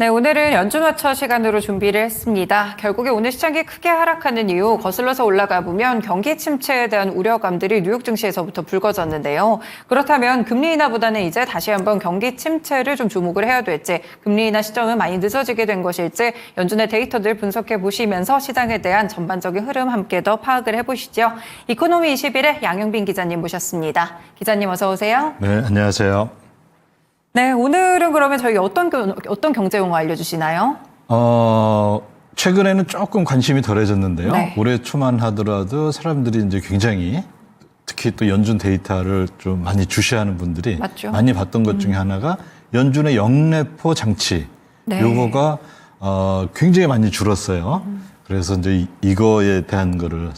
네, 오늘은 연준화처 시간으로 준비를 했습니다. 결국에 오늘 시장이 크게 하락하는 이유 거슬러서 올라가 보면 경기 침체에 대한 우려감들이 뉴욕 증시에서부터 불거졌는데요. 그렇다면 금리 인하보다는 이제 다시 한번 경기 침체를 좀 주목을 해야 될지, 금리 인하 시점은 많이 늦어지게 된 것일지 연준의 데이터들 분석해 보시면서 시장에 대한 전반적인 흐름 함께 더 파악을 해보시죠. 이코노미 21의 양영빈 기자님 모셨습니다. 기자님 어서 오세요. 네, 안녕하세요. 네, 오늘은 그러면 저희 어떤 경제 용어 알려주시나요? 최근에는 조금 관심이 덜해졌는데요. 네. 올해 초만 하더라도 사람들이 이제 굉장히 특히 또 연준 데이터를 좀 많이 주시하는 분들이 맞죠. 많이 봤던 것 중에 하나가 연준의 영래포 장치. 네. 요거가 굉장히 많이 줄었어요. 그래서 이제 이거에 대한 거를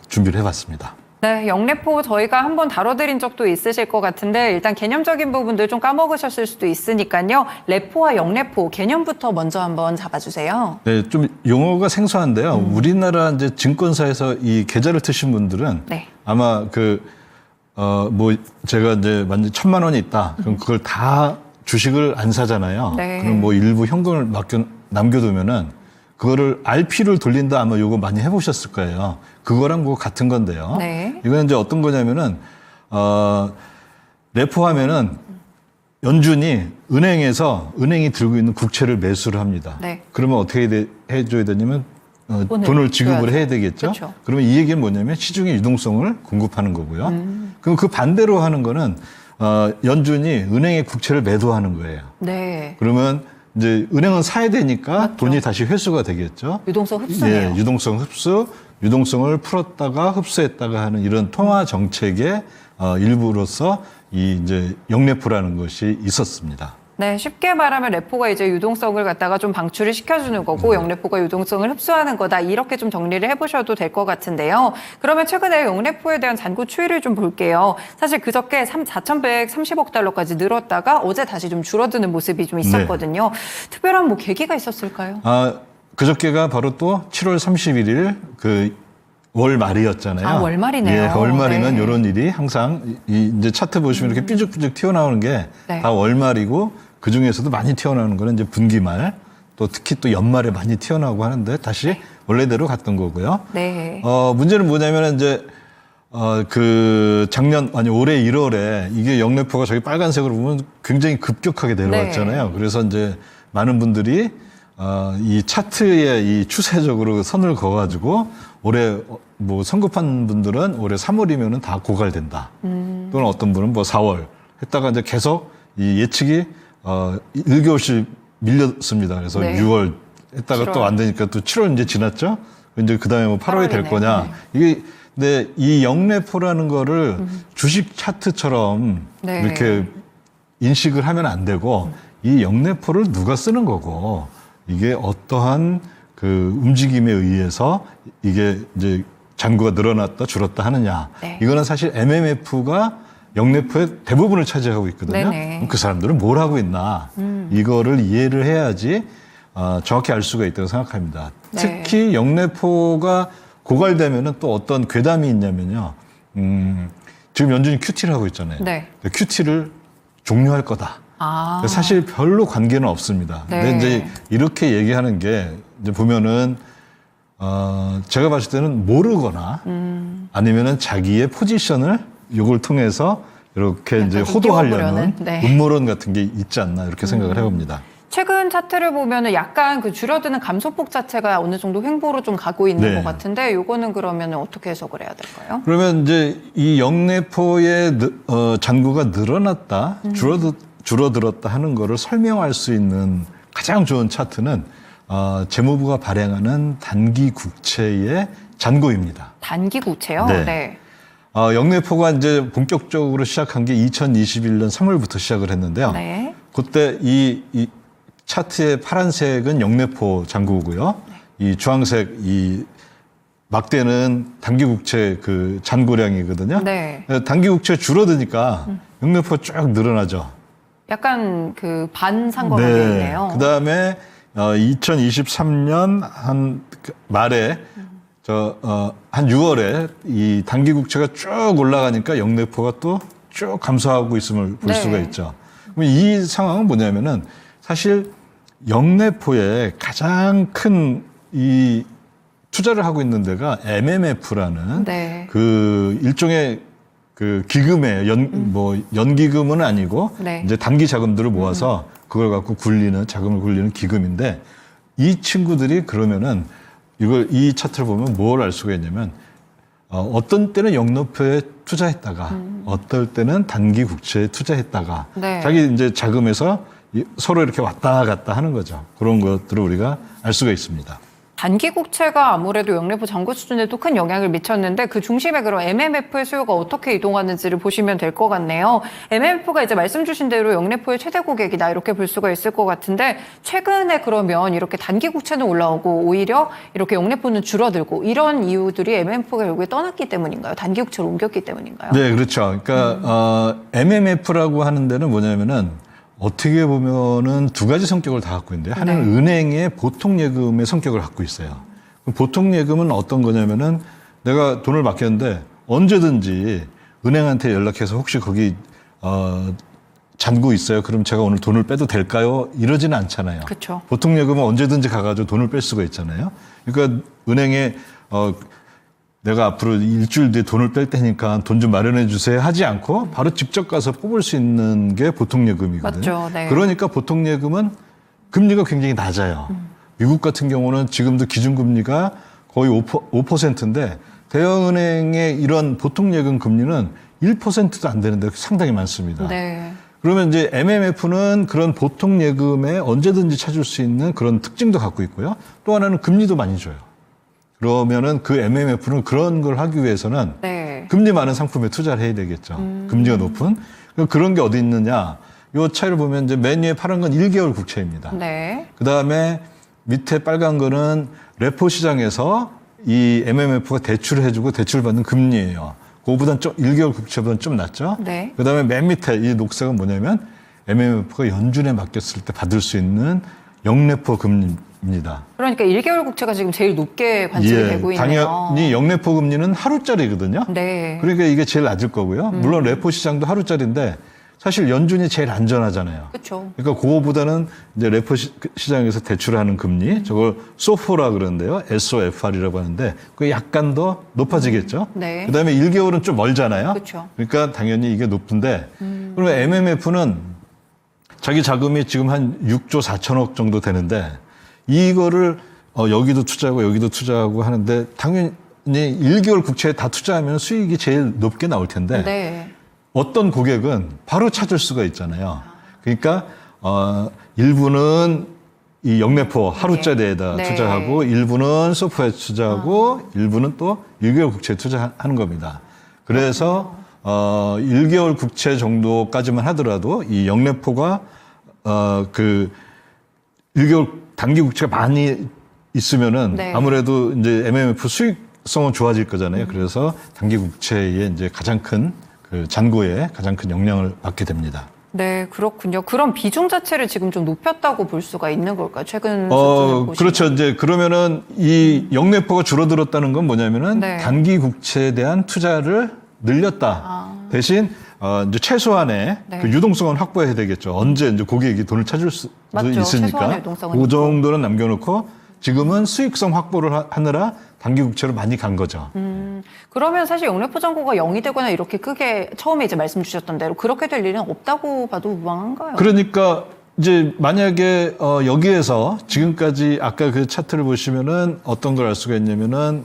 준비를 해봤습니다. 네, 영래포 저희가 한번 다뤄드린 적도 있으실 것 같은데 일단 개념적인 부분들 좀 까먹으셨을 수도 있으니까요. 레포와 영래포 개념부터 먼저 한번 잡아주세요. 네, 좀 용어가 생소한데요. 우리나라 이제 증권사에서 이 계좌를 트신 분들은 네. 아마 제가 이제 만약 1,000만 원이 있다. 그럼 그걸 다 주식을 안 사잖아요. 네. 그럼 뭐 일부 현금을 남겨두면은 그거를 RP를 돌린다 아마 요거 많이 해보셨을 거예요. 그거랑 뭐 같은 건데요. 네. 이거는 이제 어떤 거냐면은, 레포 하면은 연준이 은행이 들고 있는 국채를 매수를 합니다. 네. 그러면 어떻게 해줘야 되냐면 돈을 지급을 줘야죠. 해야 되겠죠. 그렇죠. 그러면 이 얘기는 뭐냐면 시중의 유동성을 공급하는 거고요. 그럼 그 반대로 하는 거는 연준이 은행의 국채를 매도하는 거예요. 네. 그러면 이제 은행은 사야 되니까 맞죠. 돈이 다시 회수가 되겠죠. 유동성 흡수네요. 예, 유동성 흡수, 유동성을 풀었다가 흡수했다가 하는 이런 통화 정책의 일부로서 이 이제 영래포라는 것이 있었습니다. 네, 쉽게 말하면 레포가 이제 유동성을 갖다가 좀 방출을 시켜주는 거고 영래포가 유동성을 흡수하는 거다. 이렇게 좀 정리를 해보셔도 될 것 같은데요. 그러면 최근에 영래포에 대한 잔고 추이를 좀 볼게요. 사실 그저께 4,130억 달러까지 늘었다가 어제 다시 좀 줄어드는 모습이 좀 있었거든요. 특별한 뭐 계기가 있었을까요? 그저께가 바로 또 7월 31일 그 월 말이었잖아요. 아, 월말이네요. 예, 월말이면 네. 이런 일이 항상 이제 차트 보시면 이렇게 삐죽삐죽 튀어나오는 게 다 네. 월말이고 그 중에서도 많이 튀어나오는 거는 이제 분기말 또 특히 또 연말에 많이 튀어나오고 하는데 다시 원래대로 갔던 거고요. 네. 문제는 뭐냐면 이제 올해 1월에 이게 영래포가 저기 빨간색으로 보면 굉장히 급격하게 내려왔잖아요. 그래서 이제 많은 분들이 이 차트에 이 추세적으로 선을 그어가지고 올해 뭐 성급한 분들은 올해 3월이면은 다 고갈된다. 또는 어떤 분은 뭐 4월 했다가 이제 계속 이 예측이 1개월씩 밀렸습니다. 그래서 네. 6월 했다가 7월. 또 안 되니까 또 7월 이제 지났죠. 이제 그 다음에 뭐 8월이 될 8월이네요. 거냐. 이게 근데 이 영래포라는 거를 주식 차트처럼 네. 이렇게 인식을 하면 안 되고 이 영래포를 누가 쓰는 거고 이게 어떠한 그 움직임에 의해서 이게 이제 잔고가 늘어났다 줄었다 하느냐. 네. 이거는 사실 MMF가 영래포의 대부분을 차지하고 있거든요. 네네. 그럼 그 사람들은 뭘 하고 있나. 이거를 이해를 해야지 정확히 알 수가 있다고 생각합니다. 네. 특히 영래포가 고갈되면은 또 어떤 괴담이 있냐면요. 지금 연준이 QT를 하고 있잖아요. 네. QT를 종료할 거다. 사실 별로 관계는 없습니다. 네. 근데 이제 이렇게 얘기하는 게 이제 보면은 제가 봤을 때는 모르거나 아니면은 자기의 포지션을 요걸 통해서 이렇게 이제 약간 좀 호도하려는 띄워보려는, 네. 음모론 같은 게 있지 않나 이렇게 생각을 해봅니다. 최근 차트를 보면은 약간 그 줄어드는 감소폭 자체가 어느 정도 횡보로 좀 가고 있는 네. 것 같은데 요거는 그러면 어떻게 해석을 해야 될까요? 그러면 이제 이 영래포의 잔고가 늘어났다, 줄어들었다 하는 거를 설명할 수 있는 가장 좋은 차트는 재무부가 발행하는 단기 국채의 잔고입니다. 단기 국채요? 네. 영래포가 이제 본격적으로 시작한 게 2021년 3월부터 시작을 했는데요. 네. 그때 이 차트의 파란색은 영래포 잔고고요. 이 주황색 이 막대는 단기 국채 그 잔고량이거든요. 네. 단기 국채 줄어드니까 영래포 쭉 늘어나죠. 약간 그 반상관관계네요. 그 다음에 2023년 한 말에 한 6월에 이 단기 국채가 쭉 올라가니까 영래포가 또 쭉 감소하고 있음을 볼 네. 수가 있죠. 그럼 이 상황은 뭐냐면은 사실 영래포에 가장 큰 이 투자를 하고 있는 데가 MMF라는 네. 그 일종의 그 기금에 연기금은 아니고 네. 이제 단기 자금들을 모아서 그걸 갖고 자금을 굴리는 기금인데 이 친구들이 그러면은 이 차트를 보면 뭘 알 수가 있냐면 어떤 때는 영래포에 투자했다가 어떨 때는 단기 국채에 투자했다가 네. 자기 이제 자금에서 서로 이렇게 왔다 갔다 하는 거죠. 그런 것들을 우리가 알 수가 있습니다. 단기 국채가 아무래도 영래포 잔고 수준에도 큰 영향을 미쳤는데 그 중심에 그럼 MMF의 수요가 어떻게 이동하는지를 보시면 될 것 같네요. MMF가 이제 말씀 주신 대로 영래포의 최대 고객이다 이렇게 볼 수가 있을 것 같은데 최근에 그러면 이렇게 단기 국채는 올라오고 오히려 이렇게 영래포는 줄어들고 이런 이유들이 MMF가 결국에 떠났기 때문인가요? 단기 국채로 옮겼기 때문인가요? 네, 그렇죠. 그러니까 MMF라고 하는 데는 뭐냐면은 어떻게 보면은 두 가지 성격을 다 갖고 있는데 하나는 네. 은행의 보통 예금의 성격을 갖고 있어요. 보통 예금은 어떤 거냐면은 내가 돈을 맡겼는데 언제든지 은행한테 연락해서 혹시 거기 잔고 있어요. 그럼 제가 오늘 돈을 빼도 될까요? 이러지는 않잖아요. 그렇죠. 보통 예금은 언제든지 가가지고 돈을 뺄 수가 있잖아요. 그러니까 은행에 내가 앞으로 일주일 뒤에 돈을 뺄 테니까 돈 좀 마련해 주세요 하지 않고 바로 직접 가서 뽑을 수 있는 게 보통 예금이거든요. 맞죠, 네. 그러니까 보통 예금은 금리가 굉장히 낮아요. 미국 같은 경우는 지금도 기준금리가 거의 5%인데 대형은행의 이런 보통 예금 금리는 1%도 안 되는데 상당히 많습니다. 네. 그러면 이제 MMF는 그런 보통 예금에 언제든지 찾을 수 있는 그런 특징도 갖고 있고요. 또 하나는 금리도 많이 줘요. 그러면은 그 MMF는 그런 걸 하기 위해서는 네. 금리 많은 상품에 투자를 해야 되겠죠. 금리가 높은. 그런 게 어디 있느냐. 요 차이를 보면 이제 맨 위에 파란 건 1개월 국채입니다. 네. 그 다음에 밑에 빨간 거는 레포 시장에서 이 MMF가 대출을 해주고 대출받는 금리예요. 그거보다는 1개월 국채보다는 좀 낮죠. 네. 그 다음에 맨 밑에 이 녹색은 뭐냐면 MMF가 연준에 맡겼을 때 받을 수 있는 영래포 금리입니다. 그러니까 1개월 국채가 지금 제일 높게 관심이 되고 있네요. 당연히 영래포 금리는 하루짜리거든요. 네. 그러니까 이게 제일 낮을 거고요. 물론 레포 시장도 하루짜리인데 사실 연준이 제일 안전하잖아요. 그렇죠. 그러니까 그거보다는 이제 레포 시장에서 대출하는 금리, 저걸 소포라 그러는데요. SOFR이라고 하는데 그게 약간 더 높아지겠죠. 네. 그다음에 1개월은 좀 멀잖아요. 그렇죠. 그러니까 당연히 이게 높은데 그러면 MMF는 자기 자금이 지금 한 6조 4천억 정도 되는데 이거를 여기도 투자하고 여기도 투자하고 하는데 당연히 1개월 국채에 다 투자하면 수익이 제일 높게 나올 텐데 네. 어떤 고객은 바로 찾을 수가 있잖아요. 그러니까 일부는 이 영래포 하루짜리에다 네. 투자하고 일부는 소포에 투자하고 일부는 또 1개월 국채에 투자하는 겁니다. 그래서 1개월 국채 정도까지만 하더라도 이 영래포가 그 1개월 단기 국채가 많이 있으면은 네. 아무래도 이제 MMF 수익성은 좋아질 거잖아요. 그래서 단기 국채의 이제 가장 큰 그 잔고에 가장 큰 영향을 받게 됩니다. 네, 그렇군요. 그런 비중 자체를 지금 좀 높였다고 볼 수가 있는 걸까요? 최근 수준을 보시면. 그렇죠. 이제 그러면은 이 영래포가 줄어들었다는 건 뭐냐면은 네. 단기 국채에 대한 투자를 늘렸다. 대신 이제 최소한의 네. 그 유동성은 확보해야 되겠죠. 언제 이제 고객이 돈을 찾을 수 맞죠. 있으니까 최소한의 유동성은 그 있고. 정도는 남겨놓고 지금은 수익성 확보를 하느라 단기 국채로 많이 간 거죠. 그러면 사실 영래포 잔고가 0이 되거나 이렇게 크게 처음에 이제 말씀 주셨던 대로 그렇게 될 일은 없다고 봐도 무방한가요? 그러니까 이제 만약에 여기에서 지금까지 아까 그 차트를 보시면은 어떤 걸 알 수가 있냐면은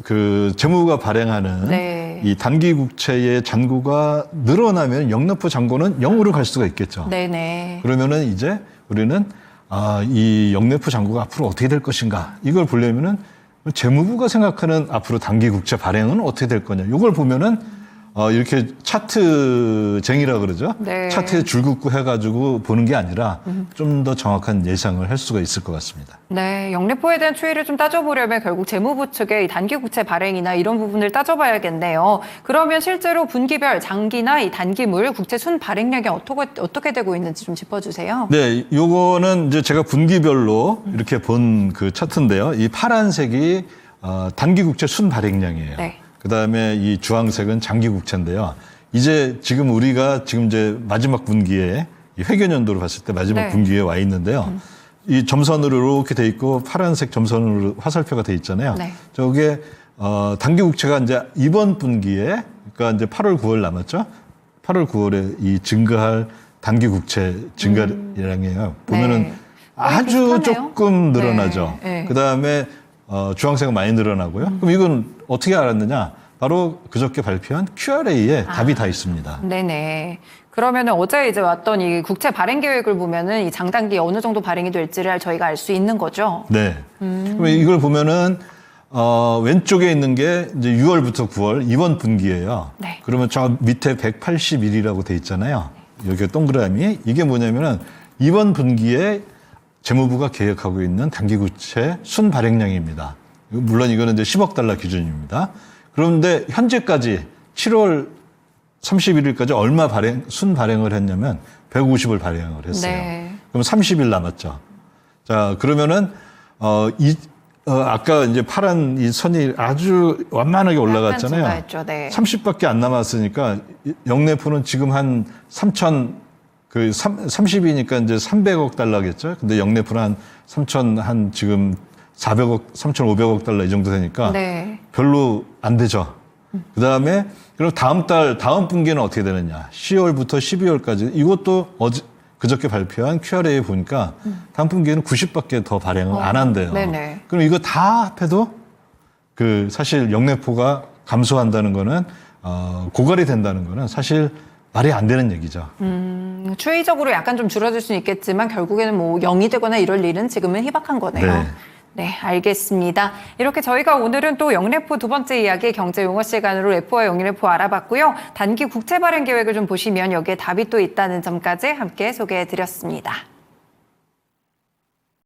그 재무부가 발행하는 네. 이 단기 국채의 잔고가 늘어나면 영래포 잔고는 0으로 갈 수가 있겠죠. 네네. 그러면은 이제 우리는 이 영래포 잔고가 앞으로 어떻게 될 것인가 이걸 보려면은 재무부가 생각하는 앞으로 단기 국채 발행은 어떻게 될 거냐 이걸 보면은 이렇게 차트쟁이라 그러죠. 네. 차트에 줄 긋고 해가지고 보는 게 아니라 좀 더 정확한 예상을 할 수가 있을 것 같습니다. 네, 영래포에 대한 추이를 좀 따져보려면 결국 재무부 측의 이 단기 국채 발행이나 이런 부분을 따져봐야겠네요. 그러면 실제로 분기별 장기나 이 단기물 국채 순 발행량이 어떻게 되고 있는지 좀 짚어주세요. 네, 요거는 이제 제가 분기별로 이렇게 본 그 차트인데요. 이 파란색이 단기 국채 순 발행량이에요. 네. 그다음에 이 주황색은 장기 국채인데요. 이제 지금 우리가 지금 이제 마지막 분기에 이 회계연도로 봤을 때 마지막 네. 분기에 와 있는데요. 이 점선으로 이렇게 돼 있고 파란색 점선으로 화살표가 돼 있잖아요. 네. 저게 단기 국채가 이제 이번 분기에 그러니까 이제 8월, 9월 남았죠. 8월, 9월에 이 증가할 단기 국채 증가량이에요. 보면은 네. 아주 비슷하네요. 조금 늘어나죠. 네. 네. 그다음에 주황색은 많이 늘어나고요. 그럼 이건 어떻게 알았느냐? 바로 그저께 발표한 QRA에 답이 다 있습니다. 네네. 그러면은 어제 이제 왔던 이 국채 발행 계획을 보면은 이 장단기 어느 정도 발행이 될지를 저희가 알 수 있는 거죠. 네. 그럼 이걸 보면은 왼쪽에 있는 게 이제 6월부터 9월 이번 분기예요. 네. 그러면 저 밑에 181이라고 돼 있잖아요. 여기 동그라미 이게 뭐냐면은 이번 분기에 재무부가 계획하고 있는 단기국채 순 발행량입니다. 물론 이거는 이제 10억 달러 기준입니다. 그런데 현재까지 7월 31일까지 얼마 순 발행을 했냐면 150을 발행을 했어요. 네. 그럼 30일 남았죠. 자, 그러면은 아까 이제 파란 이 선이 아주 완만하게 올라갔잖아요. 증가했죠. 네. 30밖에 안 남았으니까 영내포는 지금 한 30이니까 이제 300억 달러겠죠. 근데 영내포는 한 3천 한 지금 400억, 3,500억 달러 이 정도 되니까 네. 별로 안 되죠. 그다음에 그럼 다음 분기는 어떻게 되느냐? 10월부터 12월까지 이것도 그저께 발표한 QRA에 보니까 다음 분기에는 90밖에 더 발행을 안 한대요. 네네. 그럼 이거 다 합해도 사실 영내포가 감소한다는 거는 고갈이 된다는 거는 사실 말이 안 되는 얘기죠. 추이적으로 약간 좀 줄어들 수는 있겠지만 결국에는 뭐 0이 되거나 이럴 일은 지금은 희박한 거네요. 네. 네, 알겠습니다. 이렇게 저희가 오늘은 또 영래포 두 번째 이야기 경제 용어 시간으로 레포와 영래포 알아봤고요. 단기 국채 발행 계획을 좀 보시면 여기에 답이 또 있다는 점까지 함께 소개해 드렸습니다.